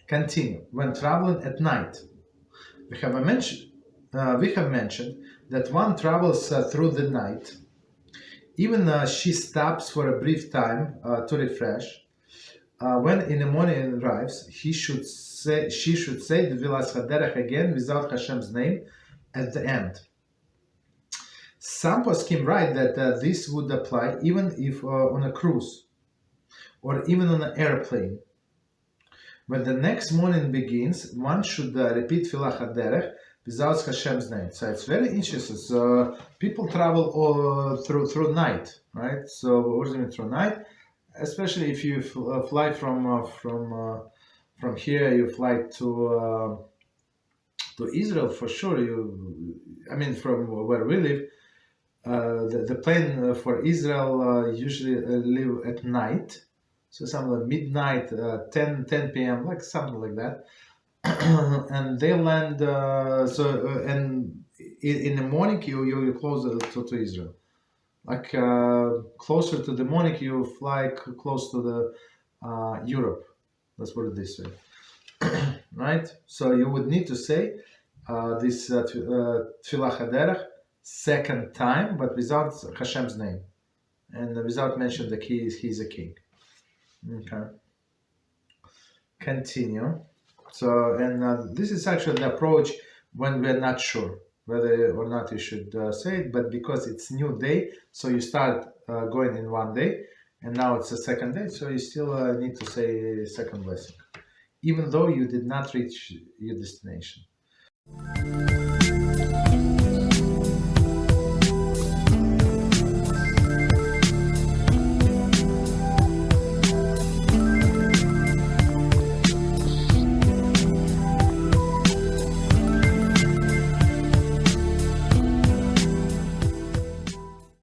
Continue. When traveling at night, we have mentioned that one travels through the night. Even she stops for a brief time to refresh. When in the morning arrives, she should say Tefillas HaDerech again without Hashem's name at the end. Some poskim write that this would apply even if on a cruise or even on an airplane. When the next morning begins, one should repeat Tefillah HaDerech without Hashem's name. So it's very interesting. So people travel all through night, right? So what does it mean through night? Especially if you fly from here, you fly to Israel for sure. From where we live, the plane for Israel usually leave at night. So something like midnight, 10 p.m., like something like that. And they land, and in the morning you close to Israel. Like closer to the morning, you fly close to the Europe. Let's put it this way. Right? So you would need to say this Tefillah HaDerech second time, but without Hashem's name. And without mentioning that he's a king. Okay. Continue. So, and this is actually the approach when we're not sure whether or not you should say it, but because it's new day, so you start going in one day, and now it's the second day, so you still need to say second blessing, even though you did not reach your destination.